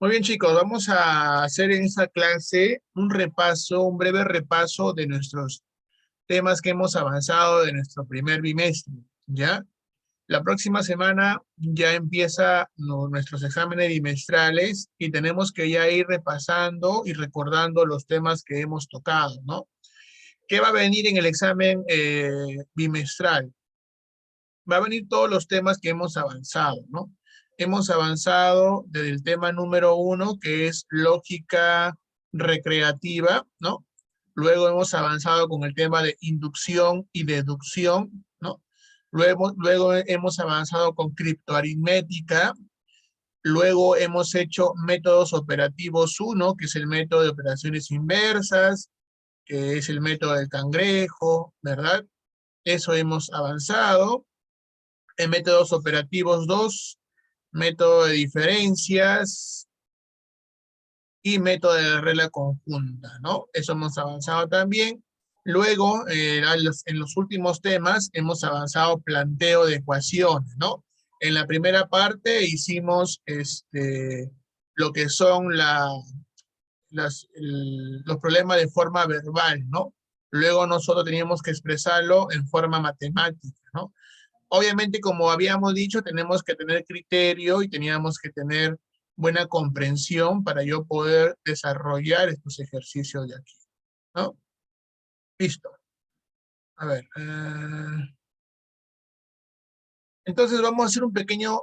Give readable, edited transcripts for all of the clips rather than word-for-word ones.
Muy bien, chicos, vamos a hacer en esta clase un repaso, un breve repaso de nuestros temas que hemos avanzado de nuestro primer bimestre, ¿ya? La próxima semana ya empieza nuestros exámenes bimestrales y tenemos que ya ir repasando y recordando los temas que hemos tocado, ¿no? ¿Qué va a venir en el examen bimestral? Va a venir todos los temas que hemos avanzado, ¿no? Hemos avanzado desde el tema número 1, que es lógica recreativa, ¿no? Luego hemos avanzado con el tema de inducción y deducción, ¿no? Luego hemos avanzado con criptoaritmética. Luego hemos hecho métodos operativos 1, que es el método de operaciones inversas, que es el método del cangrejo, ¿verdad? Eso hemos avanzado. En métodos operativos 2, método de diferencias y método de la regla conjunta, ¿no? Eso hemos avanzado también. Luego, en los últimos temas, hemos avanzado planteo de ecuaciones, ¿no? En la primera parte hicimos lo que son los problemas de forma verbal, ¿no? Luego nosotros teníamos que expresarlo en forma matemática, ¿no? Obviamente, como habíamos dicho, tenemos que tener criterio y teníamos que tener buena comprensión para yo poder desarrollar estos ejercicios de aquí, ¿no? Listo. A ver. Entonces vamos a hacer un pequeño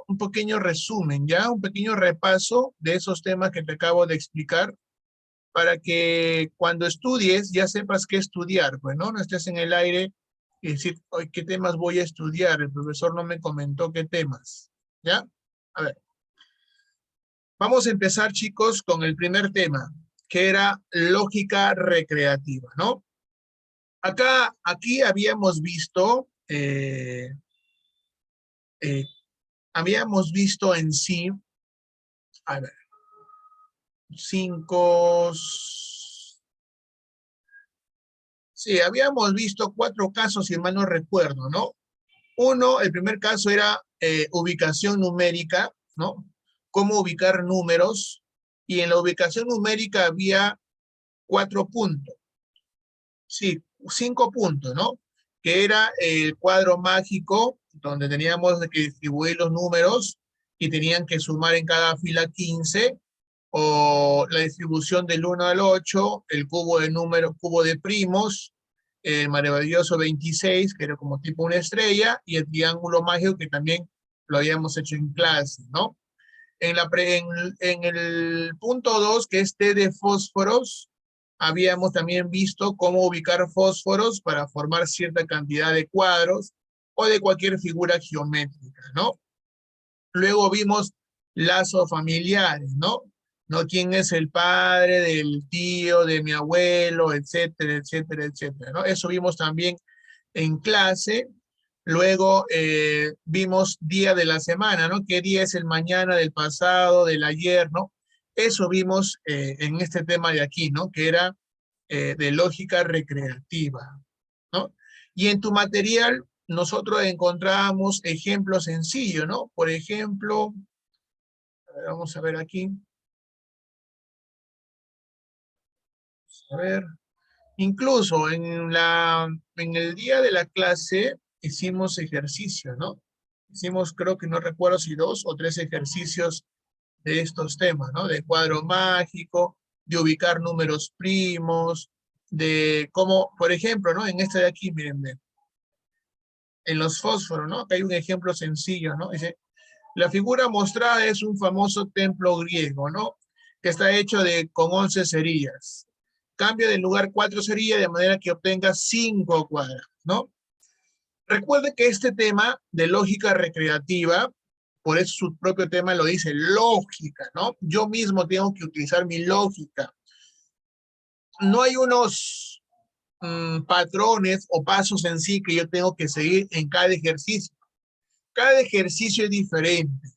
resumen, ¿ya? Un pequeño repaso de esos temas que te acabo de explicar para que cuando estudies ya sepas qué estudiar, pues, ¿no? No estés en el aire y decir, "Ay, ¿qué temas voy a estudiar? El profesor no me comentó qué temas", ¿ya? A ver. Vamos a empezar, chicos, con el primer tema, que era lógica recreativa, ¿no? Aquí eh, habíamos visto en sí, a ver, sí, habíamos visto 4 casos, si mal no recuerdo, ¿no? Uno, el primer caso era ubicación numérica, ¿no? Cómo ubicar números, y en la ubicación numérica había 4 puntos. Sí, 5 puntos, ¿no? Que era el cuadro mágico, donde teníamos que distribuir los números y tenían que sumar en cada fila 15, o la distribución del 1 al 8, el cubo de números, cubo de primos, el maravilloso 26, que era como tipo una estrella, y el triángulo mágico, que también lo habíamos hecho en clase, ¿no? En el punto 2, que es T de fósforos, habíamos también visto cómo ubicar fósforos para formar cierta cantidad de cuadros o de cualquier figura geométrica, ¿no? Luego vimos lazos familiares, ¿no? ¿No? ¿Quién es el padre del tío, de mi abuelo, etcétera, etcétera, etcétera, ¿no? Eso vimos también en clase. Luego vimos día de la semana, ¿no? ¿Qué día es el mañana, del pasado, del ayer, ¿no? Eso vimos en este tema de aquí, ¿no? Que era de lógica recreativa, ¿no? Y en tu material nosotros encontramos ejemplos sencillos, ¿no? Por ejemplo, vamos a ver aquí. A ver. Incluso en el día de la clase hicimos ejercicios, ¿no? Hicimos, creo que no recuerdo si 2 o 3 ejercicios de estos temas, ¿no? De cuadro mágico, de ubicar números primos, de cómo, por ejemplo, ¿no? En este de aquí, miren, en los fósforos, ¿no? Acá hay un ejemplo sencillo, ¿no? Dice, la figura mostrada es un famoso templo griego, ¿no? Que está hecho con 11 cerillas. Cambia de lugar 4 cerillas de manera que obtenga 5 cuadrados, ¿no? Recuerde que este tema de lógica recreativa, por eso su propio tema lo dice, lógica, ¿no? Yo mismo tengo que utilizar mi lógica. No hay unos patrones o pasos en sí que yo tengo que seguir en cada ejercicio. Cada ejercicio es diferente.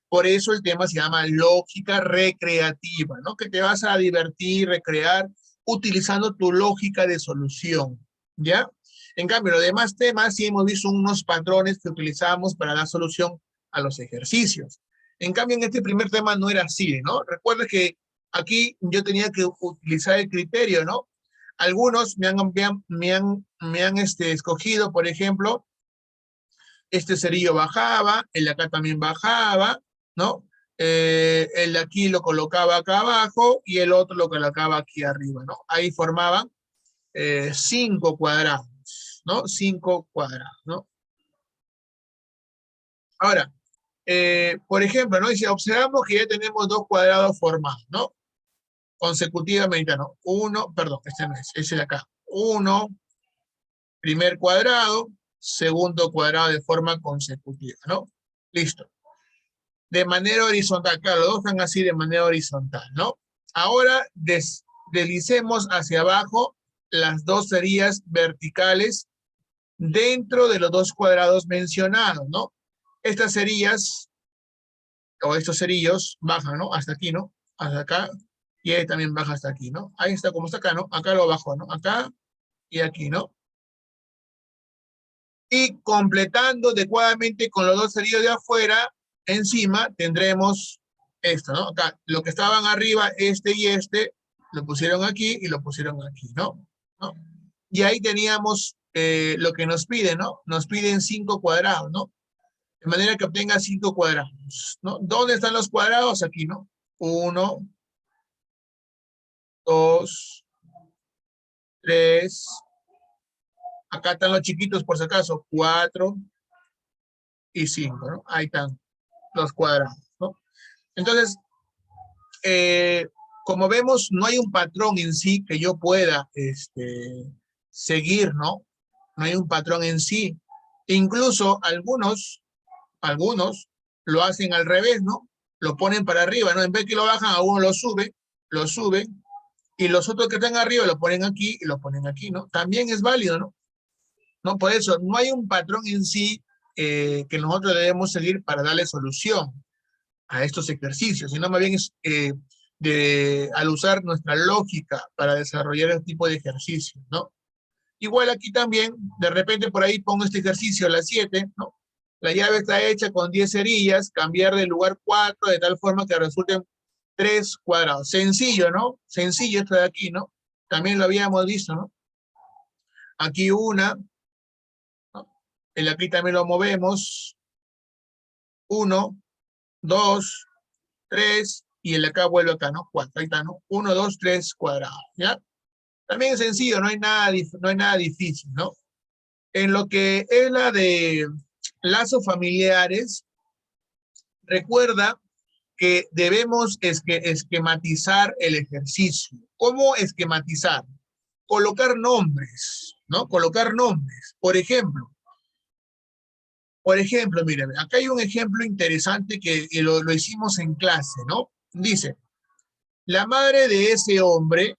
Por eso el tema se llama lógica recreativa, ¿no? Que te vas a divertir, recrear, utilizando tu lógica de solución, ¿ya? En cambio, los demás temas sí hemos visto unos patrones que utilizamos para dar solución a los ejercicios. En cambio, en este primer tema no era así, ¿no? Recuerda que aquí yo tenía que utilizar el criterio, ¿no? Algunos me han escogido, por ejemplo, este cerillo bajaba, el de acá también bajaba, ¿no? El de aquí lo colocaba acá abajo y el otro lo colocaba aquí arriba, ¿no? Ahí formaban 5 cuadrados, ¿no? 5 cuadrados, ¿no? Ahora, por ejemplo, ¿no? Dice, observamos que ya tenemos 2 cuadrados formados, ¿no? Consecutivamente, ¿no? Uno, perdón, este no es, ese de acá. Uno, primer cuadrado, segundo cuadrado de forma consecutiva, ¿no? Listo. De manera horizontal, claro, los dos están así de manera horizontal, ¿no? Ahora deslicemos hacia abajo las dos cerillas verticales dentro de los 2 cuadrados mencionados, ¿no? Estas cerillas, o estos cerillos, bajan, ¿no? Hasta aquí, ¿no? Hasta acá, y ahí también baja hasta aquí, ¿no? Ahí está, como está acá, ¿no? Acá lo bajo, ¿no? Acá y aquí, ¿no? Y completando adecuadamente con los dos cerillos de afuera, encima tendremos esto, ¿no? Acá, lo que estaban arriba, este y este, lo pusieron aquí y lo pusieron aquí, ¿no? ¿No? Y ahí teníamos lo que nos piden, ¿no? Nos piden 5 cuadrados, ¿no? De manera que obtenga 5 cuadrados, ¿no? ¿Dónde están los cuadrados? Aquí, ¿no? 1, 2, 3, acá están los chiquitos por si acaso, 4 y 5, ¿no? Ahí están los cuadrados, ¿no? Entonces, eh, como vemos, no hay un patrón en sí que yo pueda seguir, ¿no? No hay un patrón en sí. Incluso algunos lo hacen al revés, ¿no? Lo ponen para arriba, ¿no? En vez que lo bajan, a uno lo suben, y los otros que están arriba lo ponen aquí y lo ponen aquí, ¿no? También es válido, ¿no? No, por eso, no hay un patrón en sí que nosotros debemos seguir para darle solución a estos ejercicios, sino más bien es al usar nuestra lógica para desarrollar este tipo de ejercicios, ¿no? Igual aquí también, de repente por ahí pongo este ejercicio, las 7, ¿no? La llave está hecha con 10 cerillas, cambiar de lugar 4 de tal forma que resulten 3 cuadrados. Sencillo, ¿no? Sencillo esto de aquí, ¿no? También lo habíamos visto, ¿no? Aquí una, ¿no? El aquí también lo movemos. 1, 2, 3, y el de acá vuelve acá, ¿no? 4, ahí está, ¿no? 1, 2, 3 cuadrados, ¿ya? También es sencillo, no hay nada difícil, ¿no? En lo que es la de lazos familiares, recuerda que debemos esquematizar el ejercicio. ¿Cómo esquematizar? Colocar nombres, ¿no? Colocar nombres. Por ejemplo, miren, acá hay un ejemplo interesante que lo hicimos en clase, ¿no? Dice, la madre de ese hombre,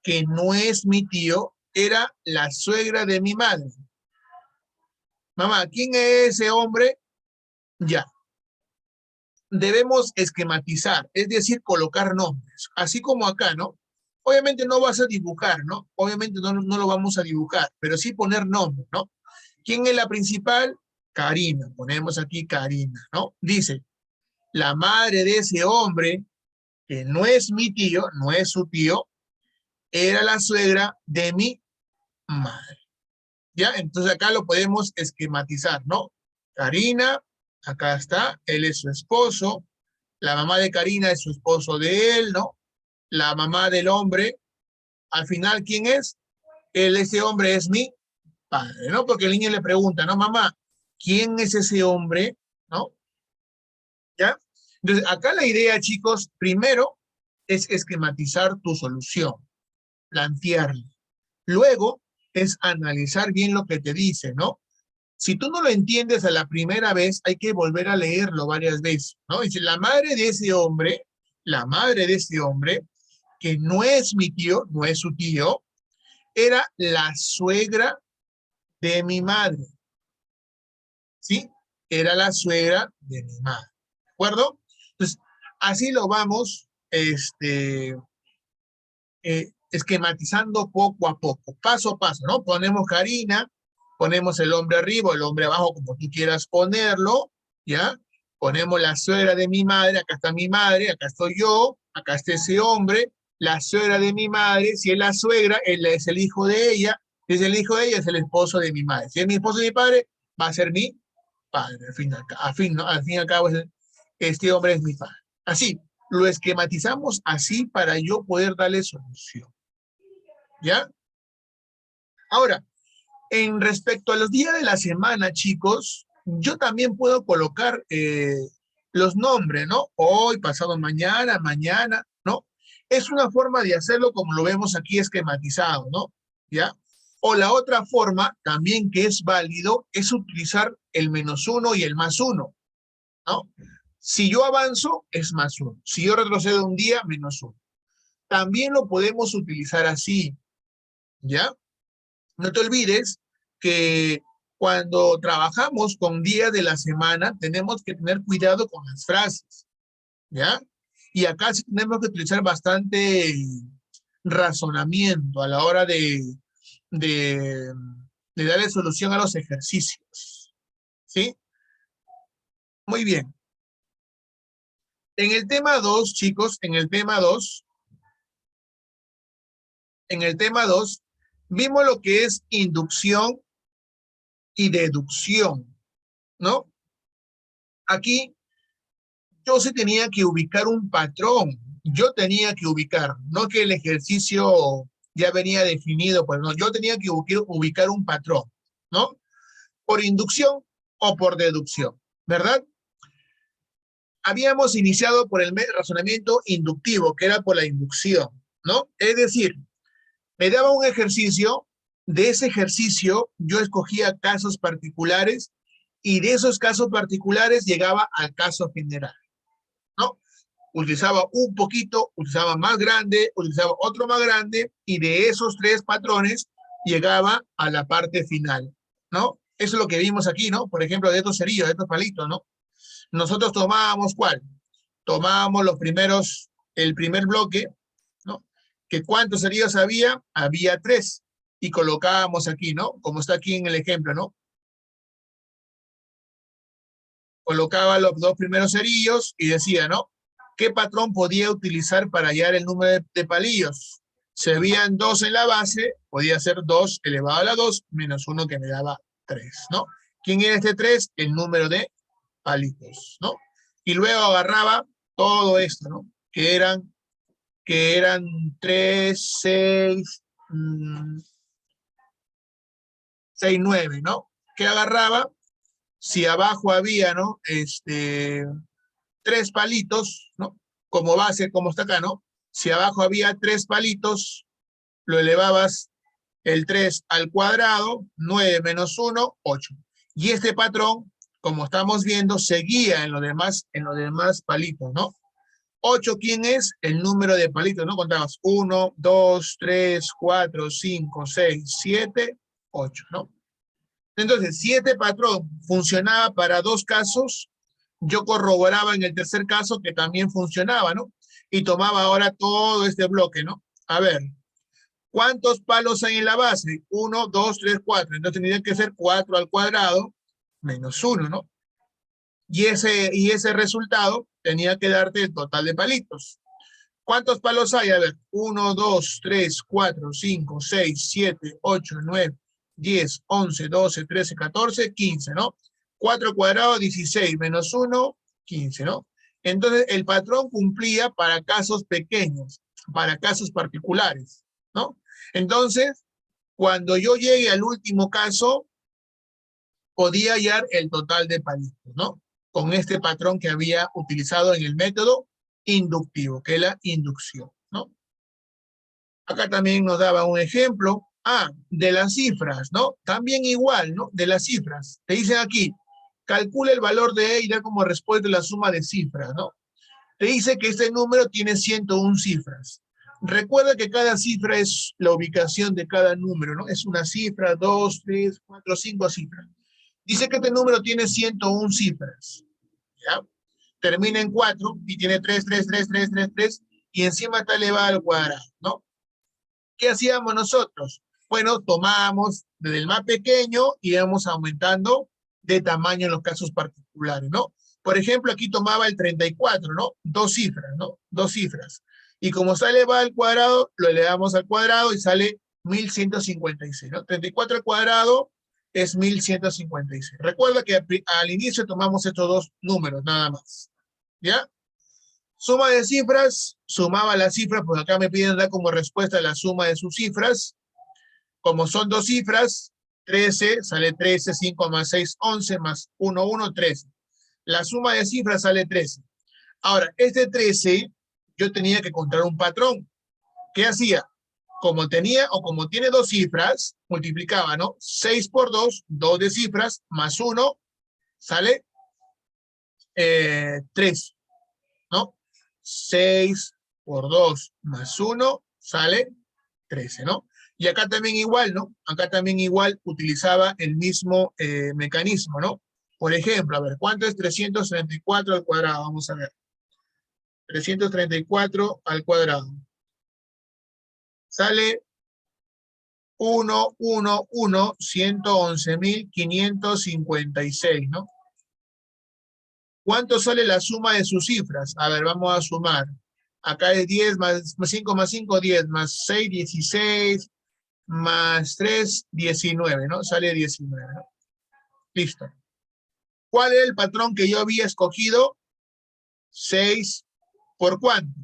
que no es mi tío, era la suegra de mi madre. Mamá, ¿quién es ese hombre? Ya. Debemos esquematizar, es decir, colocar nombres, así como acá, ¿no? Obviamente no vas a dibujar, ¿no? Obviamente no lo vamos a dibujar, pero sí poner nombres, ¿no? ¿Quién es la principal? Karina, ponemos aquí Karina, ¿no? Dice, la madre de ese hombre, que no es mi tío, no es su tío, era la suegra de mi madre. ¿Ya? Entonces acá lo podemos esquematizar, ¿no? Karina, acá está, él es su esposo, la mamá de Karina es su esposo de él, ¿no? La mamá del hombre, al final, ¿quién es? Ese hombre es mi padre, ¿no? Porque el niño le pregunta, ¿no? Mamá, ¿quién es ese hombre? ¿No? ¿Ya? Entonces, acá la idea, chicos, primero es esquematizar tu solución, plantearla. Luego es analizar bien lo que te dice, ¿no? Si tú no lo entiendes a la primera vez, hay que volver a leerlo varias veces, ¿no? Dice, la madre de ese hombre, que no es mi tío, no es su tío, era la suegra de mi madre, ¿sí? Era la suegra de mi madre, ¿de acuerdo? Entonces, así lo vamos, esquematizando poco a poco, paso a paso, ¿no? Ponemos Karina, ponemos el hombre arriba, el hombre abajo, como tú quieras ponerlo, ¿ya? Ponemos la suegra de mi madre, acá está mi madre, acá estoy yo, acá está ese hombre, la suegra de mi madre, si es la suegra, él es el hijo de ella, si es el hijo de ella, es el esposo de mi madre. Si es mi esposo de mi padre, va a ser mi padre, al fin y al cabo, este hombre es mi padre. Así, lo esquematizamos así para yo poder darle solución. ¿Ya? Ahora, en respecto a los días de la semana, chicos, yo también puedo colocar los nombres, ¿no? Hoy, pasado mañana, mañana, ¿no? Es una forma de hacerlo como lo vemos aquí esquematizado, ¿no? ¿Ya? O la otra forma, también que es válido, es utilizar el -1 y el +1, ¿no? Si yo avanzo, es +1. Si yo retrocedo un día, -1. También lo podemos utilizar así, ¿ya? No te olvides que cuando trabajamos con días de la semana, tenemos que tener cuidado con las frases, ¿ya? Y acá sí tenemos que utilizar bastante razonamiento a la hora de, de darle solución a los ejercicios, ¿sí? Muy bien. En el tema 2, chicos, en el tema 2, vimos lo que es inducción y deducción, ¿no? Aquí yo sí tenía que ubicar un patrón, yo tenía que ubicar, no que el ejercicio ya venía definido, pues no, yo tenía que ubicar un patrón, ¿no? Por inducción o por deducción, ¿verdad? Habíamos iniciado por el razonamiento inductivo, que era por la inducción, ¿no? Es decir, me daba un ejercicio, de ese ejercicio yo escogía casos particulares y de esos casos particulares llegaba al caso general, ¿no? Utilizaba un poquito, utilizaba más grande, utilizaba otro más grande y de esos tres patrones llegaba a la parte final, ¿no? Eso es lo que vimos aquí, ¿no? Por ejemplo, de estos cerillos, de estos palitos, ¿no? Nosotros tomábamos ¿cuál? Tomábamos los primeros, el primer bloque, ¿no? Que ¿cuántos cerillos había? Había 3. Y colocábamos aquí, ¿no? Como está aquí en el ejemplo, ¿no? Colocaba los 2 primeros cerillos y decía, ¿no? ¿Qué patrón podía utilizar para hallar el número de palillos? Si habían 2 en la base, podía ser 2 elevado a la 2 menos 1 que me daba 3, ¿no? ¿Quién era este 3? El número de palitos, ¿no? Y luego agarraba todo esto, ¿no? Que eran 3, 6, 6, 9, ¿no? Que agarraba, si abajo había, ¿no? 3 palitos, ¿no? Como base, como está acá, ¿no? Si abajo había 3 palitos, lo elevabas el 3 al cuadrado, 9 menos 1, 8. Y este patrón, como estamos viendo, seguía en los demás palitos, ¿no? 8, ¿quién es? El número de palitos, ¿no? Contabas 1, 2, 3, 4, 5, 6, 7, 8, ¿no? Entonces, si este patrón funcionaba para 2 casos, yo corroboraba en el tercer caso que también funcionaba, ¿no? Y tomaba ahora todo este bloque, ¿no? A ver, ¿cuántos palos hay en la base? 1, 2, 3, 4. Entonces tendría que ser 4 al cuadrado menos 1, ¿no? Y ese resultado tenía que darte el total de palitos. ¿Cuántos palos hay? A ver, 1, 2, 3, 4, 5, 6, 7, 8, 9, 10, 11, 12, 13, 14, 15, ¿no? 4 cuadrado, 16, menos 1, 15, ¿no? Entonces, el patrón cumplía para casos pequeños, para casos particulares, ¿no? Entonces, cuando yo llegue al último caso, podía hallar el total de palitos, ¿no? Con este patrón que había utilizado en el método inductivo, que es la inducción, ¿no? Acá también nos daba un ejemplo, de las cifras, ¿no? También igual, ¿no? De las cifras. Te dicen aquí, calcula el valor de E y da como respuesta la suma de cifras, ¿no? Te dice que este número tiene 101 cifras. Recuerda que cada cifra es la ubicación de cada número, ¿no? Es una cifra, 2, 3, 4, 5 cifras. Dice que este número tiene 101 cifras, ¿ya? Termina en 4 y tiene 3, 3, 3, 3, 3, 3 y encima está elevado al cuadrado, ¿no? ¿Qué hacíamos nosotros? Bueno, tomábamos desde el más pequeño y íbamos aumentando de tamaño en los casos particulares, ¿no? Por ejemplo, aquí tomaba el 34, ¿no? Dos cifras, ¿no? Dos cifras. Y como sale va al cuadrado, lo elevamos al cuadrado y sale 1156, ¿no? 34 al cuadrado es 1156. Recuerda que al inicio tomamos estos dos números, nada más. ¿Ya? Suma de cifras, sumaba las cifras, pues acá me piden dar como respuesta la suma de sus cifras. Como son dos cifras, 13, sale 13, 5 más 6, 11, más 1, 1, 13. La suma de cifras sale 13. Ahora, este 13, yo tenía que encontrar un patrón. ¿Qué hacía? Como tenía o como tiene dos cifras, multiplicaba, ¿no? 6 por 2, 2 de cifras, más 1, sale 3, ¿no? 6 por 2 más 1 sale 13, ¿no? Y acá también igual, ¿no? Acá también igual utilizaba el mismo mecanismo, ¿no? Por ejemplo, a ver, ¿cuánto es 334 al cuadrado? Vamos a ver. 334 al cuadrado. Sale 111.556, ¿no? ¿Cuánto sale la suma de sus cifras? A ver, vamos a sumar. Acá es 10 más 5 más 5, 10 más 6, 16, más 3, 19, ¿no? Sale 19, ¿no? Listo. ¿Cuál es el patrón que yo había escogido? 6 por cuánto?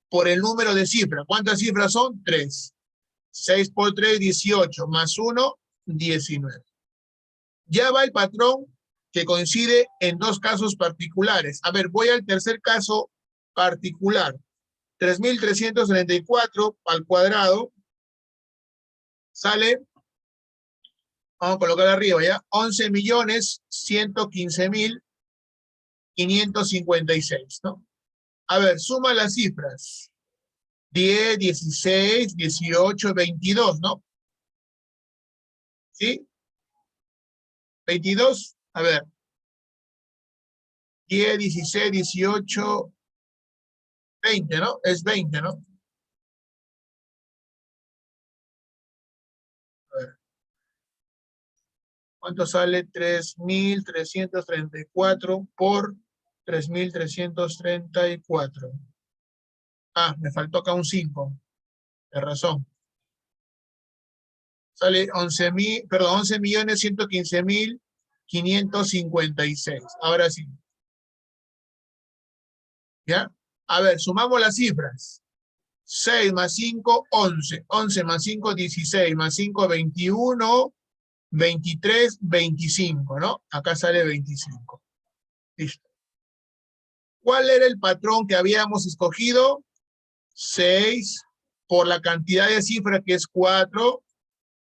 Por el número de cifras. ¿Cuántas cifras son? 3. 6 por 3, 18, más 1, 19. Ya va el patrón que coincide en dos casos particulares. A ver, voy al tercer caso particular. 3.334 al cuadrado sale, vamos a colocar arriba ya, 11.115.556, ¿no? A ver, suma las cifras. 10, 16, 18, 22, ¿no? ¿Sí? 22, a ver. 10, 16, 18, 20, ¿no? Es 20, ¿no? A ver. ¿Cuánto sale? 3.334 por 3.334. Ah, me faltó acá un 5. De razón. Sale 11.000, perdón, 11.115.556. Ahora sí. ¿Ya? A ver, sumamos las cifras. 6 más 5, 11. 11 más 5, 16. Más 5, 21. 23, 25, ¿no? Acá sale 25. Listo. ¿Cuál era el patrón que habíamos escogido? 6 por la cantidad de cifras que es 4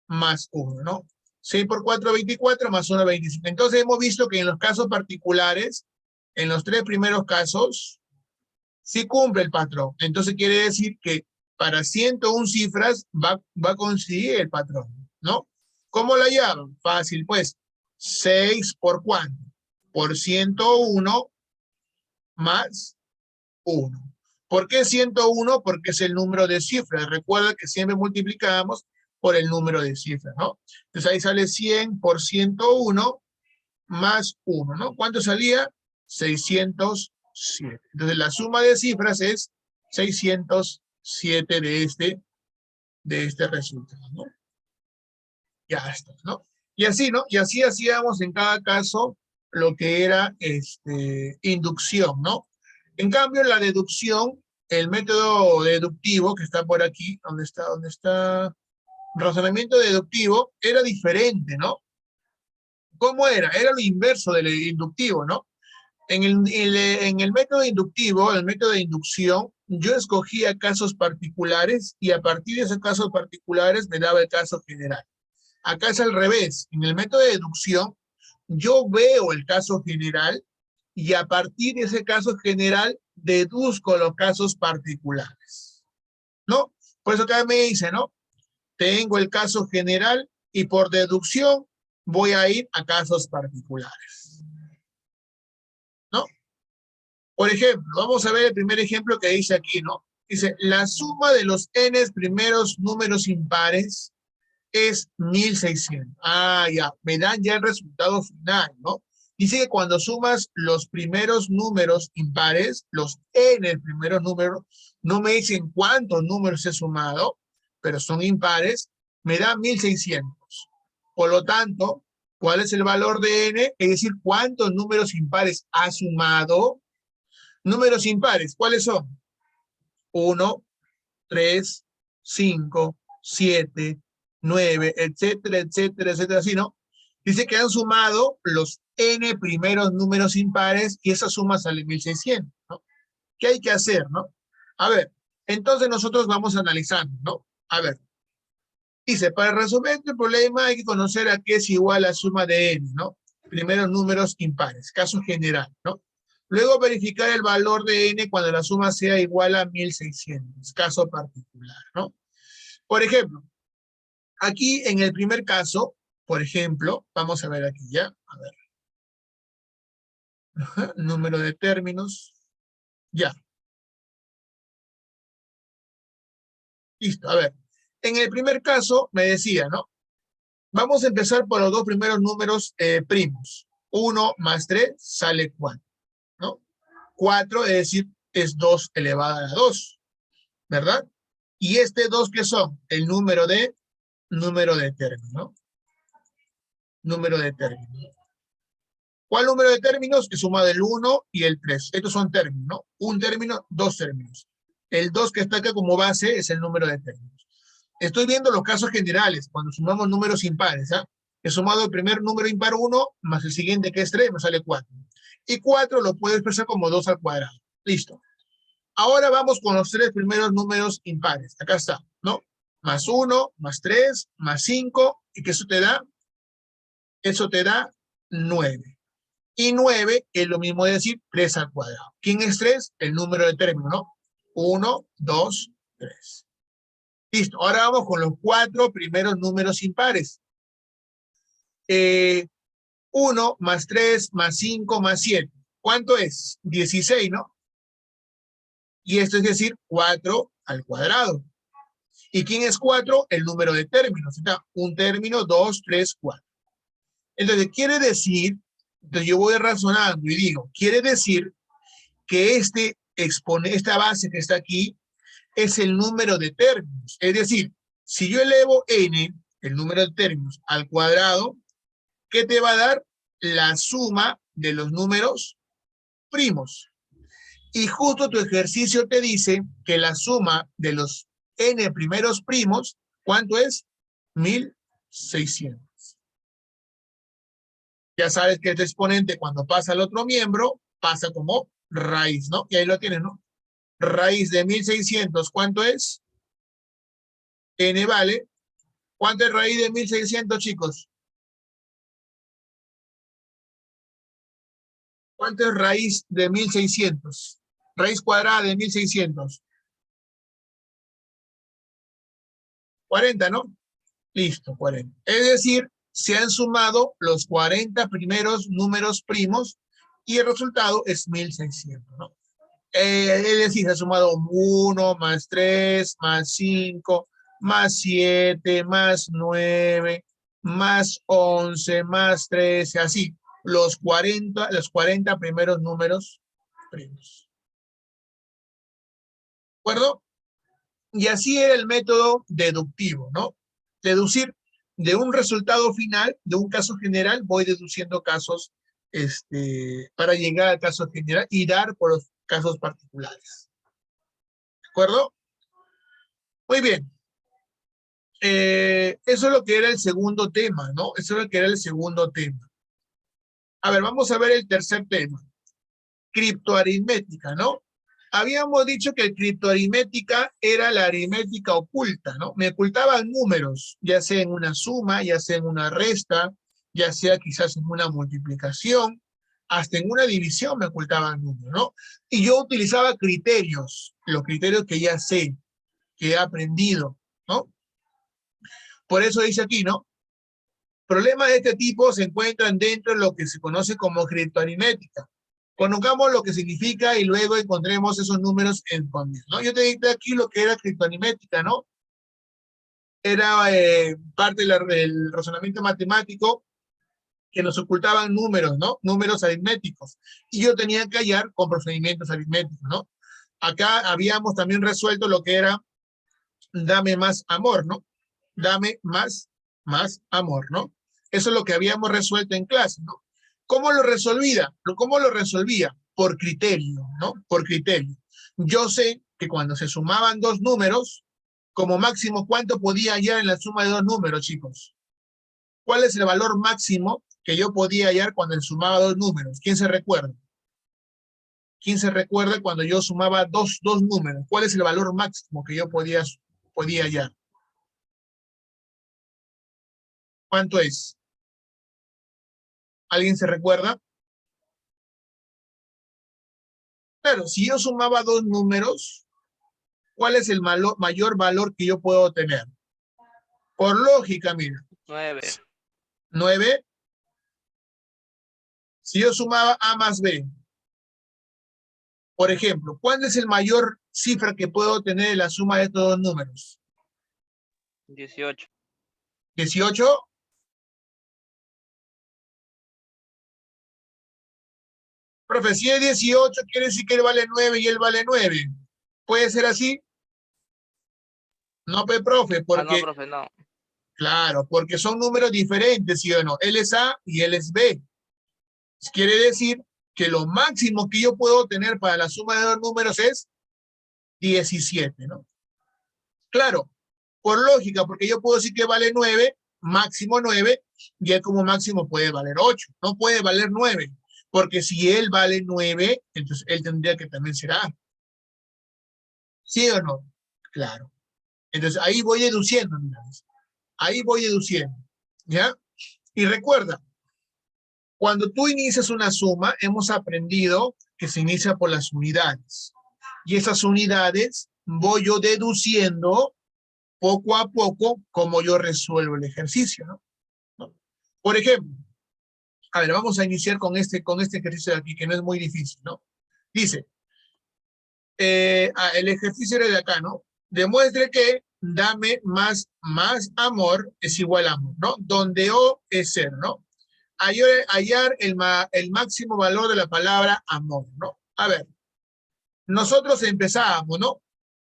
más 1, ¿no? 6 por 4, 24, más 1, 25. Entonces hemos visto que en los casos particulares, en los tres primeros casos, sí cumple el patrón. Entonces quiere decir que para 101 cifras va a coincidir el patrón, ¿no? ¿Cómo la llaman? Fácil, pues. 6 por cuánto? Por 101 más 1. ¿Por qué 101? Porque es el número de cifras. Recuerda que siempre multiplicamos por el número de cifras, ¿no? Entonces ahí sale 100 por 101 más 1, ¿no? ¿Cuánto salía? 607. Entonces la suma de cifras es 607 de este resultado, ¿no? Ya está, ¿no? Y así, ¿no? Y así hacíamos en cada caso lo que era inducción, ¿no? En cambio, la deducción, el método deductivo que está por aquí, ¿dónde está? ¿Dónde está? Razonamiento deductivo era diferente, ¿no? ¿Cómo era? Era lo inverso del inductivo, ¿no? En el método inductivo, el método de inducción, yo escogía casos particulares y a partir de esos casos particulares me daba el caso general. Acá es al revés. En el método de deducción, yo veo el caso general y a partir de ese caso general deduzco los casos particulares, ¿no? Por eso acá me dice, ¿no? Tengo el caso general y por deducción voy a ir a casos particulares, ¿no? Por ejemplo, vamos a ver el primer ejemplo que dice aquí, ¿no? Dice, la suma de los n primeros números impares es 1600. Ah, ya, me dan ya el resultado final, ¿no? Dice que cuando sumas los primeros números impares, los n primeros números, no me dicen cuántos números he sumado, pero son impares, me da 1600. Por lo tanto, ¿cuál es el valor de n? Es decir, ¿cuántos números impares ha sumado? Números impares, ¿cuáles son? 1, 3, 5, 7, 9, etcétera, etcétera, etcétera, así, ¿no? Dice que han sumado los n primeros números impares y esa suma sale 1600, ¿no? ¿Qué hay que hacer, no? A ver, entonces nosotros vamos analizando, ¿no? A ver, dice, para resolver este problema hay que conocer a qué es igual la suma de n, ¿no? Primeros números impares, caso general, ¿no? Luego verificar el valor de n cuando la suma sea igual a 1600, caso particular, ¿no? Por ejemplo, aquí en el primer caso, por ejemplo, vamos a ver aquí ya, a ver. Ajá, número de términos, ya. Listo, a ver. En el primer caso me decía, ¿no? Vamos a empezar por los dos primeros números primos. 1 más 3 sale 4, ¿no? 4, es decir, es 2 elevado a la 2, ¿verdad? Y este 2, ¿qué son? El número de términos, ¿no? Número de términos. ¿Cuál número de términos? Es suma del 1 y el 3. Estos son términos, ¿no? Un término, dos términos. El 2 que está acá como base es el número de términos. Estoy viendo los casos generales, cuando sumamos números impares, ¿ah? He sumado el primer número impar 1, más el siguiente que es 3, me sale 4. Y 4 lo puedo expresar como 2 al cuadrado. Listo. Ahora vamos con los tres primeros números impares. Acá está, ¿no? Más 1, más 3, más 5, ¿y qué eso te da? Eso te da 9. Y 9 es lo mismo de decir 3 al cuadrado. ¿Quién es 3? El número de término, ¿no? 1, 2, 3. Listo, ahora vamos con los cuatro primeros números impares. 1 más 3 más 5 más 7. ¿Cuánto es? 16, ¿no? Y esto es decir, 4 al cuadrado. ¿Y quién es 4? El número de términos. Está un término, 2, 3, 4. Entonces, quiere decir, entonces yo voy razonando y digo, quiere decir que esta base que está aquí es el número de términos. Es decir, si yo elevo n, el número de términos, al cuadrado, ¿qué te va a dar? La suma de los números primos. Y justo tu ejercicio te dice que la suma de los n primeros primos, ¿cuánto es? 1600. Ya sabes que este exponente cuando pasa al otro miembro, pasa como raíz, ¿no? Y ahí lo tienes, ¿no? Raíz de 1600, ¿cuánto es? N vale. ¿Cuánto es raíz de 1600, chicos? ¿Cuánto es raíz de 1600? Raíz cuadrada de 1600. 40, ¿no? Listo, 40. Es decir, se han sumado los 40 primeros números primos y el resultado es 1600, ¿no? Es decir, se ha sumado 1 más 3 más 5 más 7 más 9 más 11 más 13, así, los 40 primeros números primos. ¿De acuerdo? Y así era el método deductivo, ¿no? Deducir de un resultado final, de un caso general, voy deduciendo casos para llegar al caso general y dar por los casos particulares. ¿De acuerdo? Muy bien. Eso es lo que era el segundo tema, ¿no? Eso es lo que era el segundo tema. A ver, vamos a ver el tercer tema. Criptoaritmética, ¿no? Habíamos dicho que criptoaritmética era la aritmética oculta, ¿no? Me ocultaban números, ya sea en una suma, ya sea en una resta, ya sea quizás en una multiplicación, hasta en una división me ocultaban números, ¿no? Y yo utilizaba criterios, los criterios que ya sé, que he aprendido, ¿no? Por eso dice aquí, ¿no? Problemas de este tipo se encuentran dentro de lo que se conoce como criptoaritmética. Conozcamos lo que significa y luego encontremos esos números en familia, ¿no? Yo te dije aquí lo que era criptoaritmética, ¿no? Era parte del razonamiento matemático que nos ocultaban números, ¿no? Números aritméticos. Y yo tenía que hallar con procedimientos aritméticos, ¿no? Acá habíamos también resuelto lo que era dame más amor, ¿no? Dame más amor, ¿no? Eso es lo que habíamos resuelto en clase, ¿no? ¿Cómo lo resolvía? ¿Cómo lo resolvía? Por criterio, ¿no? Por criterio. Yo sé que cuando se sumaban dos números, como máximo, ¿cuánto podía hallar en la suma de dos números, chicos? ¿Cuál es el valor máximo que yo podía hallar cuando sumaba dos números? ¿Quién se recuerda? ¿Quién se recuerda cuando yo sumaba dos números? ¿Cuál es el valor máximo que yo podía hallar? ¿Cuánto es? ¿Alguien se recuerda? Claro, si yo sumaba dos números, ¿cuál es el mayor valor que yo puedo tener? Por lógica, mira. 9. 9. Si yo sumaba A más B, por ejemplo, ¿cuál es el mayor cifra que puedo tener en la suma de estos dos números? 18. 18. Profe, si es 18, quiere decir que él vale 9 y él vale 9. ¿Puede ser así? No, profe, Ah, no, porque, profe, no. claro, porque son números diferentes, ¿sí o no? Él es A y él es B. Quiere decir que lo máximo que yo puedo tener para la suma de dos números es 17, ¿no? Claro, por lógica, porque yo puedo decir que vale 9, máximo 9, y él como máximo puede valer 8, no puede valer 9, porque si él vale 9, entonces él tendría que también ser A. ¿Sí o no? Claro. Entonces ahí voy deduciendo, mira, ahí voy deduciendo, ¿ya? Y recuerda, cuando tú inicias una suma, hemos aprendido que se inicia por las unidades. Y esas unidades voy yo deduciendo poco a poco cómo yo resuelvo el ejercicio, ¿no? Por ejemplo, a ver, vamos a iniciar con este ejercicio de aquí, que no es muy difícil, ¿no? Dice, el ejercicio era de acá, ¿no? Demuestre que dame más amor es igual a amor, ¿no? Donde O es ser, ¿no? Hallar el máximo valor de la palabra amor, ¿no? A ver, nosotros empezábamos, ¿no?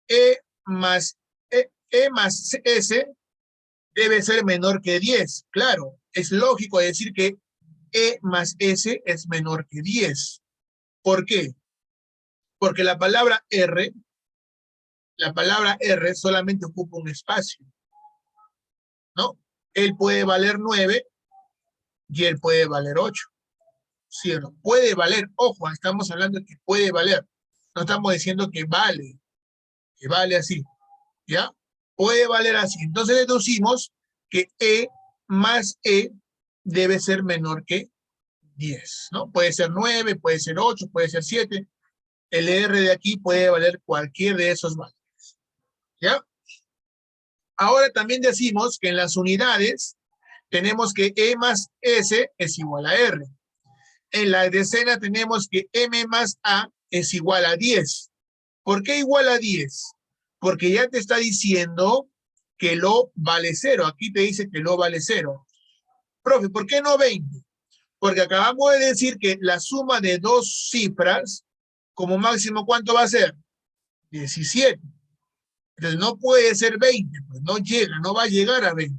E más, e más S debe ser menor que 10. Claro, es lógico decir que E más S es menor que 10. ¿Por qué? Porque la palabra R solamente ocupa un espacio, ¿no? Él puede valer 9 y él puede valer 8. ¿Cierto? Puede valer, ojo, estamos hablando de que puede valer. No estamos diciendo que vale así, ¿ya? Puede valer así. Entonces deducimos que E más E debe ser menor que 10, ¿no? Puede ser 9, puede ser 8, puede ser 7. El R de aquí puede valer cualquier de esos valores, ¿ya? Ahora también decimos que en las unidades tenemos que E más S es igual a R. En la decena tenemos que M más A es igual a 10. ¿Por qué igual a 10? Porque ya te está diciendo que lo vale 0. Aquí te dice que lo vale 0. Profe, ¿por qué no 20? Porque acabamos de decir que la suma de dos cifras, como máximo, ¿cuánto va a ser? 17. Entonces no puede ser 20, pues no llega, no va a llegar a 20.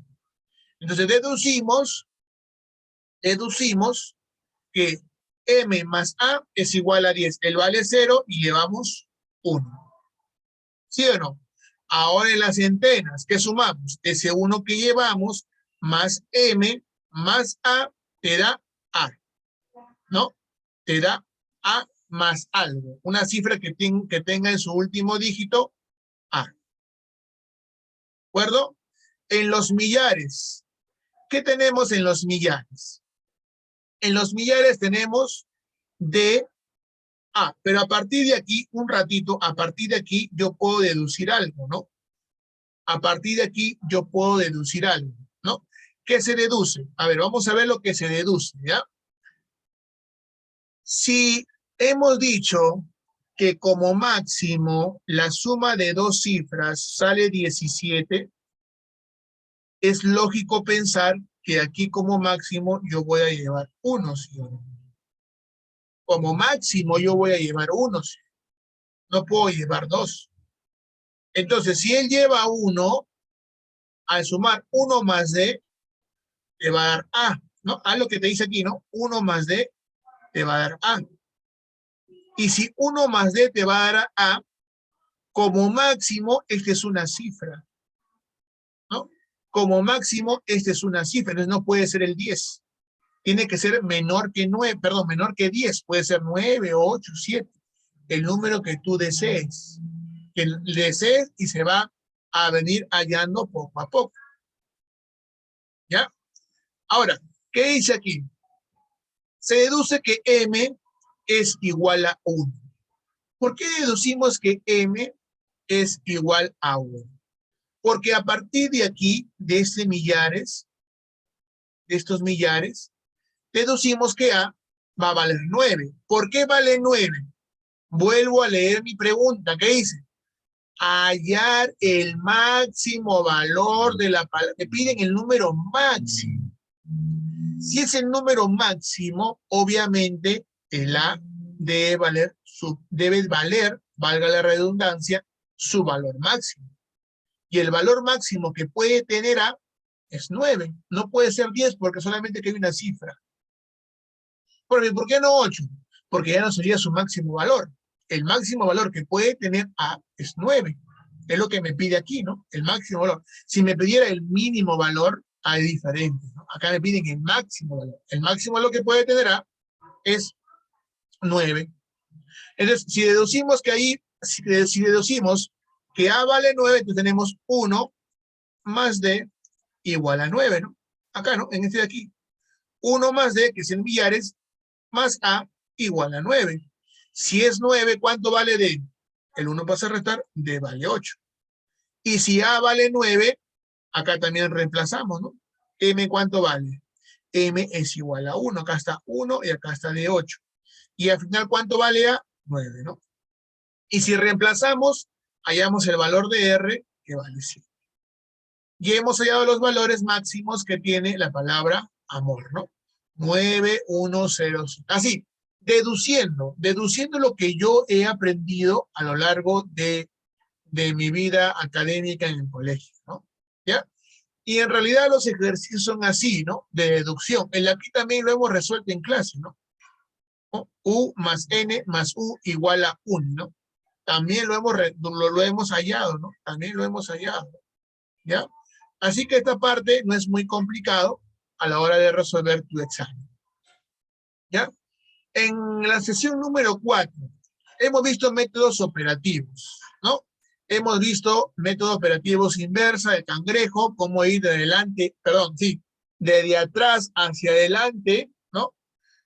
Entonces deducimos que M más A es igual a 10. Él vale 0 y llevamos 1. ¿Sí o no? Ahora en las centenas, ¿qué sumamos? Ese 1 que llevamos más M más A te da A, ¿no? Te da A más algo. Una cifra que tenga en su último dígito A. ¿De acuerdo? En los millares, ¿qué tenemos en los millares? En los millares tenemos D, A, pero a partir de aquí, un ratito, a partir de aquí yo puedo deducir algo, ¿no? A partir de aquí yo puedo deducir algo, ¿no? ¿Qué se deduce? A ver, vamos a ver lo que se deduce, ¿ya? Si hemos dicho que como máximo la suma de dos cifras sale 17, es lógico pensar que aquí como máximo yo voy a llevar 1, ¿sí o no? Como máximo yo voy a llevar 1, ¿sí? No puedo llevar 2. Entonces, si él lleva 1, al sumar 1 más D, te va a dar A, ¿no? A lo que te dice aquí, ¿no? 1 más D te va a dar A. Y si 1 más D te va a dar A, como máximo, esta es una cifra, ¿no? Como máximo, esta es una cifra, entonces no puede ser el 10. Tiene que ser menor que 9, perdón, menor que 10. Puede ser 9, 8, 7. El número que tú desees. Que desees y se va a venir hallando poco a poco. ¿Ya? Ahora, ¿qué dice aquí? Se deduce que M es igual a 1. ¿Por qué deducimos que M es igual a 1? Porque a partir de aquí, de estos millares, deducimos que A va a valer 9. ¿Por qué vale 9? Vuelvo a leer mi pregunta. ¿Qué dice? Hallar el máximo valor de la palabra. Me piden el número máximo. Si es el número máximo, obviamente el A debe valer, valga la redundancia, su valor máximo. Y el valor máximo que puede tener A es 9. No puede ser 10 porque solamente que hay una cifra. ¿Por qué no 8? Porque ya no sería su máximo valor. El máximo valor que puede tener A es 9. Es lo que me pide aquí, ¿no? El máximo valor. Si me pidiera el mínimo valor, hay diferente, ¿no? Acá me piden el máximo valor. El máximo valor que puede tener A es 9. Entonces, si deducimos que ahí, si deducimos que A vale 9, entonces tenemos 1 más D igual a 9, ¿no? Acá, ¿no? En este de aquí. 1 más D, que es en millares, más A igual a 9. Si es 9, ¿cuánto vale D? El 1 pasa a restar, D vale 8. Y si A vale 9, acá también reemplazamos, ¿no? M, ¿cuánto vale? M es igual a 1. Acá está 1 y acá está D 8. Y al final, ¿cuánto vale A? 9, ¿no? Y si reemplazamos, hallamos el valor de R, que vale 7. Y hemos hallado los valores máximos que tiene la palabra amor, ¿no? 9, 1, 0, 5. Así, deduciendo lo que yo he aprendido a lo largo de mi vida académica en el colegio, ¿no? ¿Ya? Y en realidad los ejercicios son así, ¿no? De deducción. El aquí también lo hemos resuelto en clase, ¿no? U más N más U igual a 1, ¿no? También lo hemos hallado, ¿no? También lo hemos hallado, ¿ya? Así que esta parte no es muy complicado a la hora de resolver tu examen, ¿ya? En la sesión número 4 hemos visto métodos operativos, ¿no? Hemos visto métodos operativos inversa, de cangrejo, cómo ir de adelante, perdón, sí, de atrás hacia adelante, ¿no?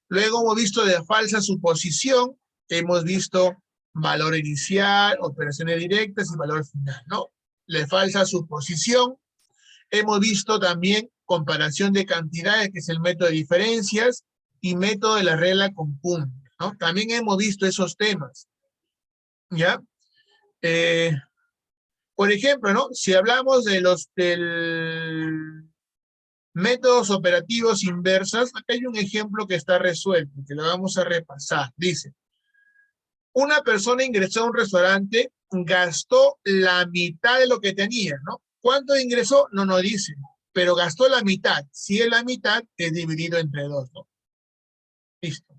Luego hemos visto de falsa suposición, hemos visto valor inicial, operaciones directas y valor final, ¿no? De falsa suposición, hemos visto también comparación de cantidades, que es el método de diferencias, y método de la regla común, ¿no? También hemos visto esos temas, ¿ya? Por ejemplo, ¿no? Si hablamos de del métodos operativos inversas, acá hay un ejemplo que está resuelto, que lo vamos a repasar. Dice, una persona ingresó a un restaurante, gastó la mitad de lo que tenía, ¿no? ¿Cuánto ingresó? No nos dice, pero gastó la mitad. Si es la mitad, es dividido entre 2, ¿no? Listo.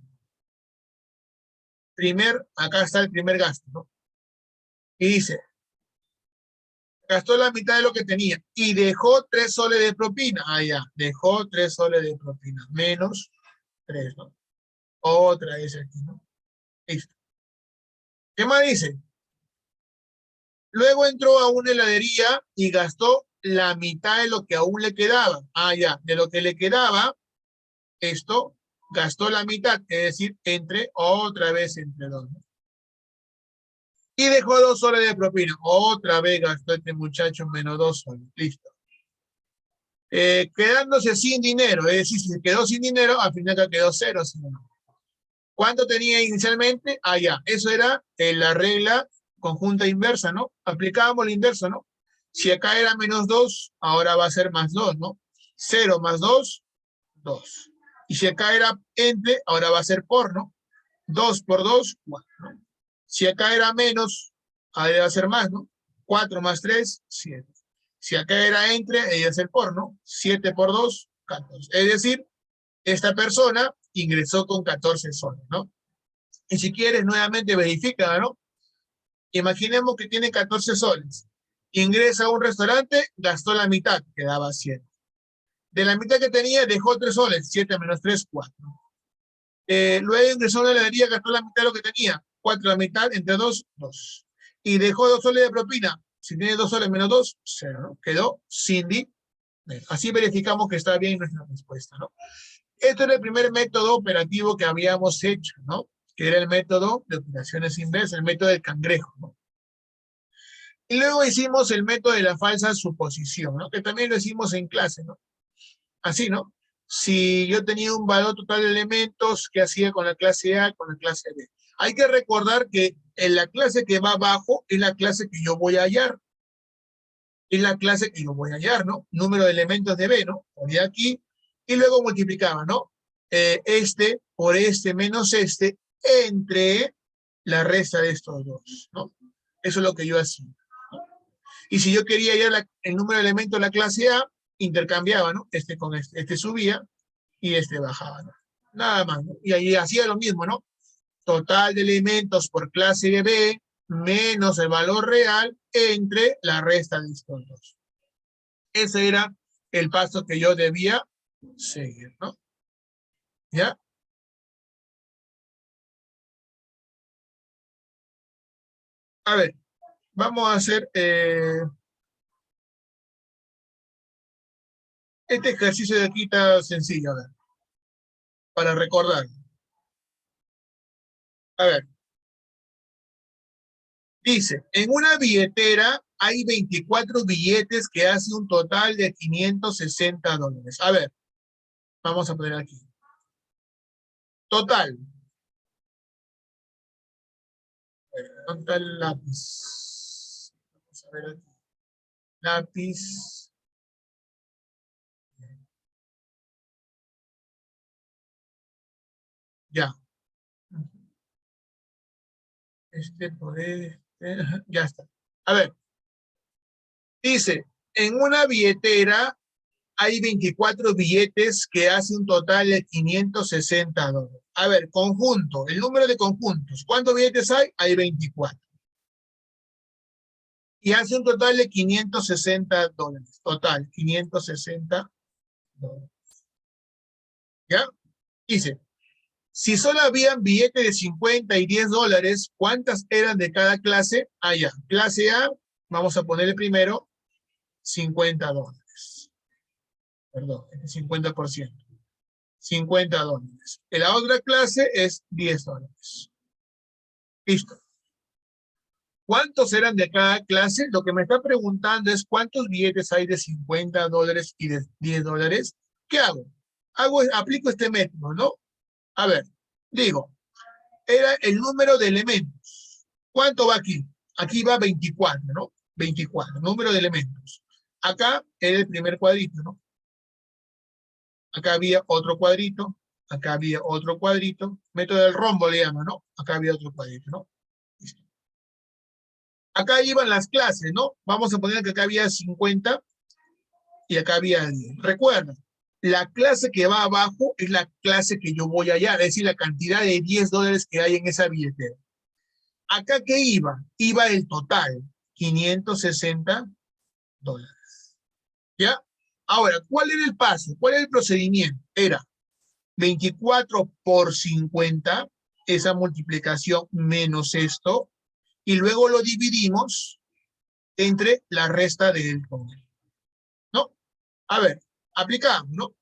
Acá está el primer gasto, ¿no? Y dice, gastó la mitad de lo que tenía y dejó 3 soles de propina. Ah, ya, dejó 3 soles de propina, menos 3, ¿no? Otra vez aquí, ¿no? Listo. ¿Qué más dice? Luego entró a una heladería y gastó la mitad de lo que aún le quedaba. Ah, ya, de lo que le quedaba, esto gastó la mitad, es decir, otra vez entre 2, ¿no? Y dejó 2 soles de propina. Otra vez gastó este muchacho menos 2 soles. Listo. Quedándose sin dinero, es decir, si se quedó sin dinero, al final quedó 0. ¿Cuánto tenía inicialmente? Ah, ya, eso era la regla conjunta inversa, ¿no? Aplicábamos la inversa, ¿no? Si acá era menos 2, ahora va a ser más 2, ¿no? 0 más 2, 2. Y si acá era entre, ahora va a ser por, ¿no? 2 por 2, 4. ¿No? Si acá era menos, ahora va a ser más, ¿no? 4 más 3, 7. Si acá era entre, ella es el por, ¿no? 7 por 2, 14. Es decir, esta persona ingresó con 14 soles, ¿no? Y si quieres, nuevamente verifica, ¿no? Imaginemos que tiene 14 soles. Ingresa a un restaurante, gastó la mitad, quedaba 7. De la mitad que tenía, dejó 3 soles, 7 menos 3, 4. Luego ingresó a una heladería, gastó la mitad de lo que tenía, 4 la mitad, entre 2, 2. Y dejó 2 soles de propina. Si tiene 2 soles menos 2, 0, ¿no? Quedó sin dinero. Así verificamos que está bien nuestra respuesta, ¿no? Este era el primer método operativo que habíamos hecho, ¿no? Que era el método de operaciones inversas, el método del cangrejo, ¿no? Y luego hicimos el método de la falsa suposición, ¿no? Que también lo hicimos en clase, ¿no? Así, ¿no? Si yo tenía un valor total de elementos, ¿qué hacía con la clase A, con la clase B? Hay que recordar que en la clase que va abajo es la clase que yo voy a hallar. Es la clase que yo voy a hallar, ¿no? Número de elementos de B, ¿no? Ponía aquí y luego multiplicaba, ¿no? Este por este menos este entre la resta de estos dos, ¿no? Eso es lo que yo hacía, ¿no? Y si yo quería hallar el número de elementos de la clase A, intercambiaba, ¿no? Este con este subía y este bajaba, ¿no? Nada más, ¿no? Y ahí hacía lo mismo, ¿no? Total de elementos por clase de B menos el valor real entre la resta de estos dos. Ese era el paso que yo debía seguir, ¿no? ¿Ya? A ver, vamos a hacer este ejercicio de aquí está sencillo, a ver, para recordar. A ver, dice, en una billetera hay 24 billetes que hace un total de $560. A ver, vamos a poner aquí. Total. ¿Dónde está el lápiz? Vamos a ver aquí. Lápiz. Ya. Este por este. Ya está. A ver. Dice, en una billetera hay 24 billetes que hace un total de $560. A ver, conjunto, el número de conjuntos. ¿Cuántos billetes hay? Hay 24. Y hace un total de $560. Total, $560. ¿Ya? Dice, si solo habían billetes de 50 y $10, ¿cuántas eran de cada clase? Ah, ya. Clase A, vamos a ponerle primero $50. Perdón, el 50%. $50. En la otra clase es $10. Listo. ¿Cuántos eran de cada clase? Lo que me está preguntando es cuántos billetes hay de $50 y de $10. ¿Qué hago? Aplico este método, ¿no? A ver, digo, era el número de elementos. ¿Cuánto va aquí? Aquí va 24, ¿no? 24, número de elementos. Acá era el primer cuadrito, ¿no? Acá había otro cuadrito, acá había otro cuadrito, método del rombo le llama, ¿no? Acá había otro cuadrito, ¿no? Listo. Acá iban las clases, ¿no? Vamos a poner que acá había 50 y acá había 10. Recuerda, la clase que va abajo es la clase que yo voy a hallar, es decir, la cantidad de $10 que hay en esa billetera. ¿Acá qué iba? Iba el total, $560. ¿Ya? Ahora, ¿cuál era el paso? ¿Cuál era el procedimiento? Era 24 por 50, esa multiplicación menos esto, y luego lo dividimos entre la resta del total, ¿no? A ver, aplicamos, ¿no?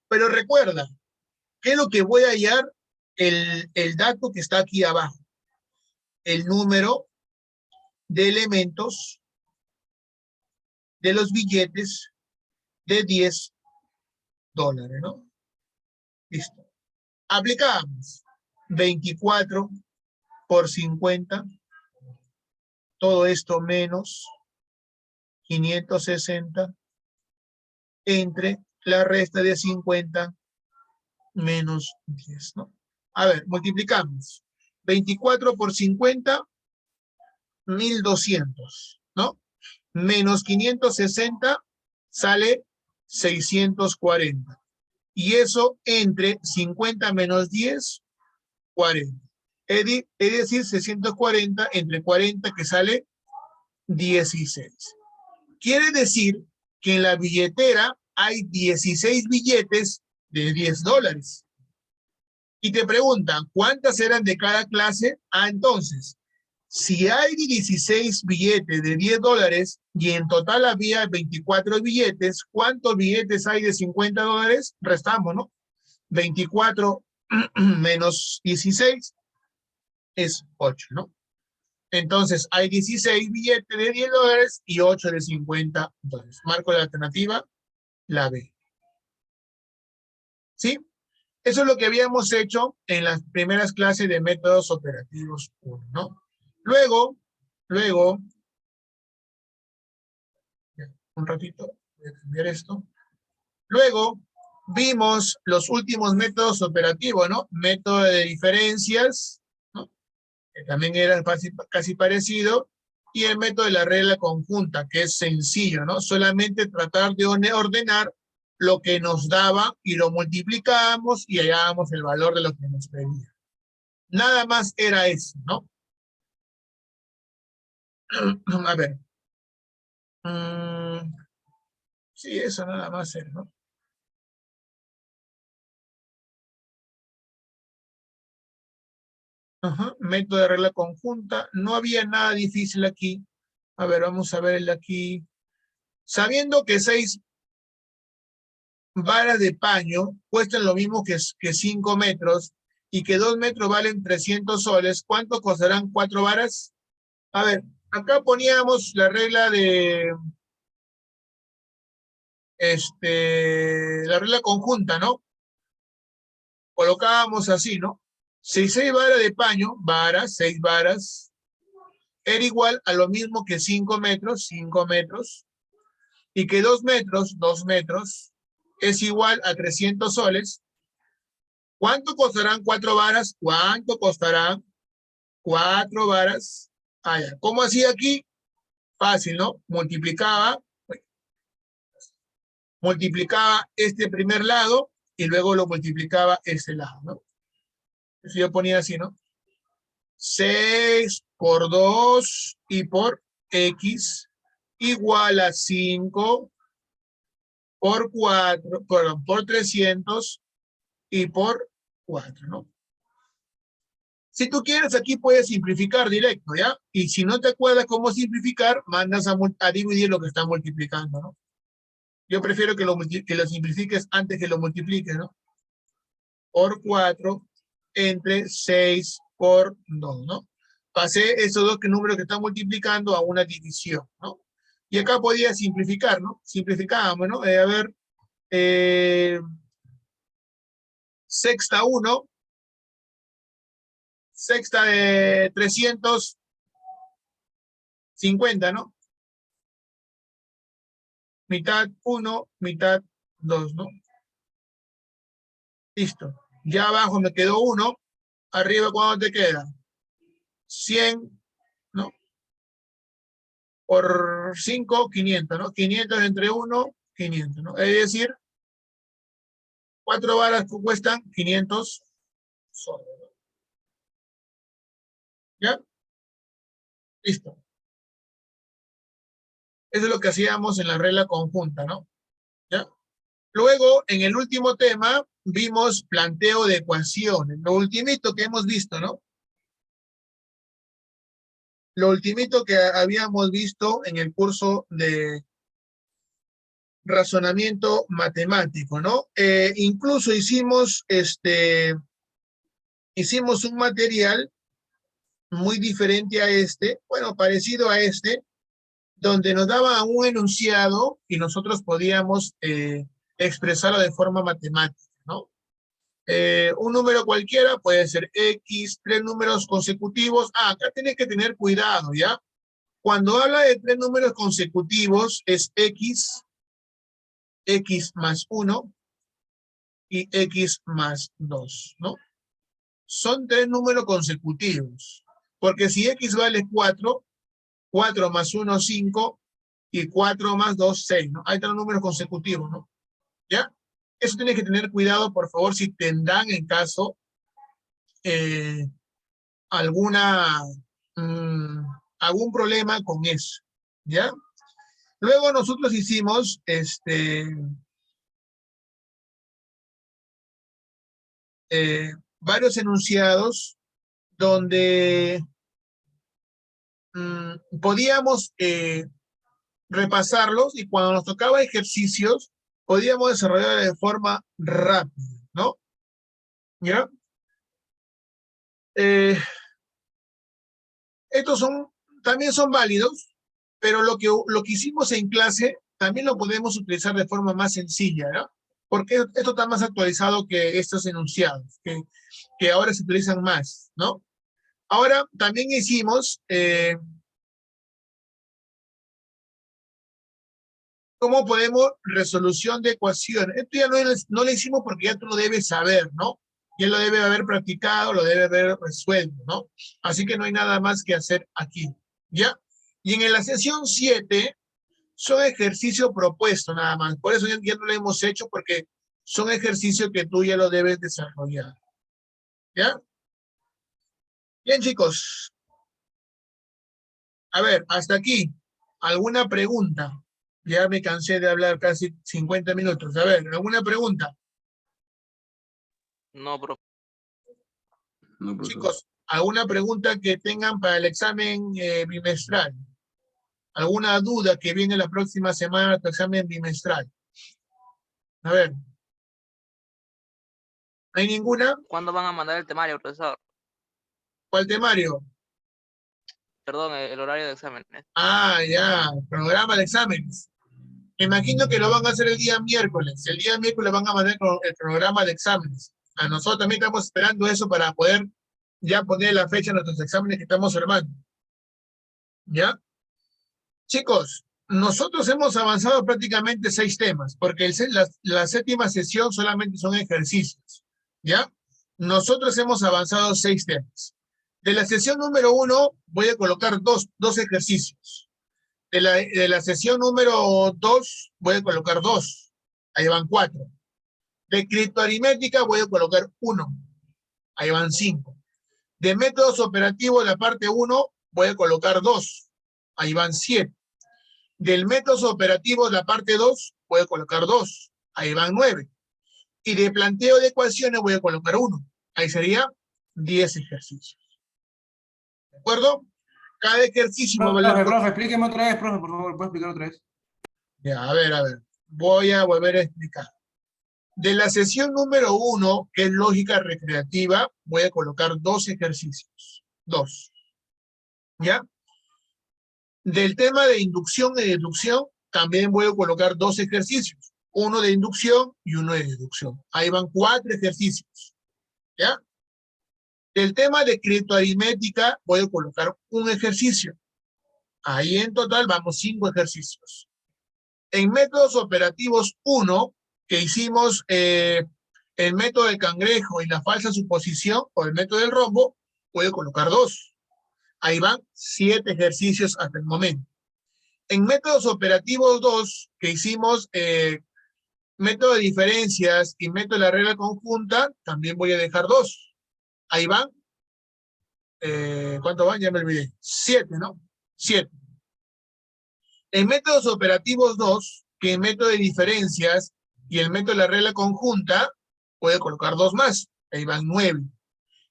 Pero recuerda, ¿qué es lo que voy a hallar? El dato que está aquí abajo, el número de elementos de los billetes de $10, ¿no? Listo. Aplicamos 24 por 50, todo esto menos 560 entre la resta de 50 menos 10, ¿no? A ver, multiplicamos. 24 por 50, 1200, ¿no? Menos 560 sale 640. Y eso entre 50 menos 10, 40. Es decir, 640 entre 40 que sale 16. Quiere decir que en la billetera hay 16 billetes de $10. Y te preguntan, ¿cuántas eran de cada clase? Entonces, si hay 16 billetes de $10 y en total había 24 billetes, ¿cuántos billetes hay de $50? Restamos, ¿no? 24 menos 16 es 8, ¿no? Entonces, hay 16 billetes de $10 y 8 de $50. Marco la alternativa, la B. ¿Sí? Eso es lo que habíamos hecho en las primeras clases de métodos operativos 1, ¿no? Luego, un ratito, voy a cambiar esto. Luego, vimos los últimos métodos operativos, ¿no? Método de diferencias, ¿no? Que también era casi parecido, y el método de la regla conjunta, que es sencillo, ¿no? Solamente tratar de ordenar lo que nos daba y lo multiplicábamos y hallábamos el valor de lo que nos pedía. Nada más era eso, ¿no? A ver. Sí, eso nada más era, ¿no? Método de regla conjunta. No había nada difícil aquí. A ver, vamos a ver el de aquí. Sabiendo que 6 varas de paño cuestan lo mismo que 5 metros y que 2 metros valen 300 soles, ¿cuánto costarán 4 varas? A ver, acá poníamos la regla de la regla conjunta, ¿no? Colocábamos así, ¿no? Si 6 varas de paño, 6 varas, era igual a lo mismo que 5 metros, 5 metros, y que 2 metros, 2 metros, es igual a 300 soles. ¿Cuánto costarán 4 varas? ¿Cuánto costarán 4 varas? Ya. ¿Cómo hacía aquí? Fácil, ¿no? Multiplicaba este primer lado y luego lo multiplicaba este lado, ¿no? Eso yo ponía así, ¿no? 6 por 2 y por X igual a 5 por 4, perdón, por 300 y por 4, ¿no? Si tú quieres, aquí puedes simplificar directo, ¿ya? Y si no te acuerdas cómo simplificar, mandas a dividir lo que está multiplicando, ¿no? Yo prefiero que lo simplifiques antes que lo multipliques, ¿no? Por 4 entre 6 por 2, ¿no? Pasé esos dos números que están multiplicando a una división, ¿no? Y acá podía simplificar, ¿no? Simplificábamos, ¿no? A ver, sexta 1, sexta de 350, ¿no? Mitad 1, mitad 2, ¿no? Listo. Ya abajo me quedó 1, arriba ¿cuánto te queda? 100, ¿no? Por 5, 500, ¿no? 500 entre 1, 500, ¿no? Es decir, 4 varas cuestan 500 soles, ¿no? ¿Ya? Listo. Eso es lo que hacíamos en la regla conjunta, ¿no? ¿Ya? Luego, en el último tema, vimos planteo de ecuaciones. Lo ultimito que hemos visto, ¿no? Lo ultimito que habíamos visto en el curso de razonamiento matemático, ¿no? Incluso hicimos un material muy diferente a este, bueno, parecido a este, donde nos daba un enunciado y nosotros podíamos expresarlo de forma matemática, ¿no? Un número cualquiera puede ser X, 3 números consecutivos. Acá tienes que tener cuidado, ¿ya? Cuando habla de 3 números consecutivos es X x más 1 y x más 2, ¿no? Son tres números consecutivos, porque si x vale 4, 4 más 1, 5, y 4 más 2, 6, ¿no? Hay tres números consecutivos, ¿no? ¿Ya? Eso tienes que tener cuidado, por favor, si tendrán en caso eh, alguna, mmm, algún problema con eso, ¿ya? Luego nosotros hicimos, varios enunciados donde podíamos repasarlos y cuando nos tocaba ejercicios, podíamos desarrollar de forma rápida, ¿no? ¿Ya? Estos también son válidos, pero lo que hicimos en clase también lo podemos utilizar de forma más sencilla, ¿no? Porque esto está más actualizado que estos enunciados, que ahora se utilizan más, ¿no? Ahora también hicimos cómo podemos resolución de ecuaciones. Esto ya no lo hicimos porque ya tú lo debes saber, ¿no? Ya lo debe haber practicado, lo debe haber resuelto, ¿no? Así que no hay nada más que hacer aquí, ¿ya? Y en la sesión 7 son ejercicios propuestos nada más. Por eso ya no lo hemos hecho porque son ejercicios que tú ya lo debes desarrollar, ¿ya? Bien, chicos. A ver, hasta aquí. ¿Alguna pregunta? Ya me cansé de hablar casi 50 minutos. A ver, ¿alguna pregunta? No, profe. No, profe. Chicos, ¿alguna pregunta que tengan para el examen bimestral? ¿Alguna duda que viene la próxima semana tu examen bimestral? A ver. ¿No hay ninguna? ¿Cuándo van a mandar el temario, profesor? ¿Cuál temario? Perdón, el horario de exámenes. Ah, ya, programa de exámenes. Me imagino que lo van a hacer el día miércoles. El día miércoles van a mandar el programa de exámenes. A nosotros también estamos esperando eso para poder ya poner la fecha de nuestros exámenes que estamos armando. ¿Ya? Chicos, nosotros hemos avanzado prácticamente 6 temas, porque la séptima sesión solamente son ejercicios. ¿Ya? Nosotros hemos avanzado 6 temas. De la sesión número 1 voy a colocar dos ejercicios. De la sesión número 2 voy a colocar 2. Ahí van 4. De criptoaritmética voy a colocar 1. Ahí van 5. De métodos operativos, la parte 1, voy a colocar 2. Ahí van 7. Del métodos operativos, la parte 2, voy a colocar 2. Ahí van 9. Y de planteo de ecuaciones voy a colocar 1. Ahí sería 10 ejercicios. ¿De acuerdo? Cada ejercicio va a valer... Profe, explíqueme otra vez, profe, por favor, ¿puede explicar otra vez? Ya, a ver. Voy a volver a explicar. De la sesión número 1, que es lógica recreativa, voy a colocar 2 ejercicios. 2. ¿Ya? Del tema de inducción y deducción, también voy a colocar 2 ejercicios. Uno de inducción y uno de deducción. Ahí van 4 ejercicios. ¿Ya? Del tema de criptoaritmética, voy a colocar un ejercicio. Ahí en total vamos 5 ejercicios. En métodos operativos 1, que hicimos el método del cangrejo y la falsa suposición, o el método del rombo, puedo colocar 2. Ahí van 7 ejercicios hasta el momento. En métodos operativos 2, que hicimos método de diferencias y método de la regla conjunta, también voy a dejar 2. Ahí van. ¿Cuánto van? Ya me olvidé. 7, ¿no? 7. En métodos operativos 2, que el método de diferencias y el método de la regla conjunta, puede colocar 2 más. Ahí van 9.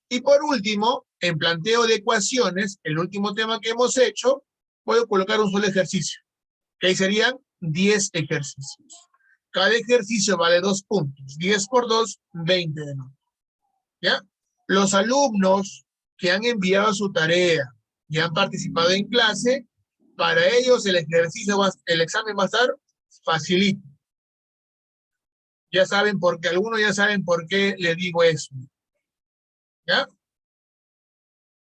Y por último, en planteo de ecuaciones, el último tema que hemos hecho, puedo colocar un solo ejercicio, que ahí serían 10 ejercicios. Cada ejercicio vale 2 puntos. 10 por 2, 20 de nota. ¿Ya? Los alumnos que han enviado su tarea y han participado en clase, para ellos el examen va a estar facilito. Ya saben por qué, algunos ya saben por qué les digo eso. ¿Ya?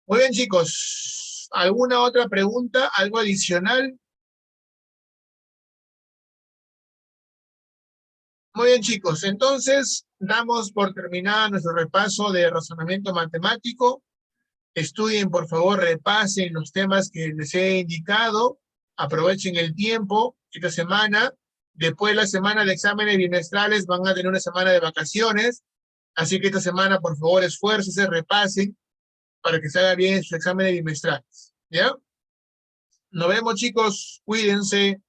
Muy bien, chicos. ¿Alguna otra pregunta? ¿Algo adicional? Muy bien, chicos. Entonces, damos por terminado nuestro repaso de razonamiento matemático. Estudien, por favor, repasen los temas que les he indicado. Aprovechen el tiempo esta semana. Después de la semana de exámenes bimestrales van a tener una semana de vacaciones. Así que esta semana, por favor, esfuércense, repasen para que se haga bien sus exámenes bimestrales. ¿Ya? Nos vemos, chicos. Cuídense.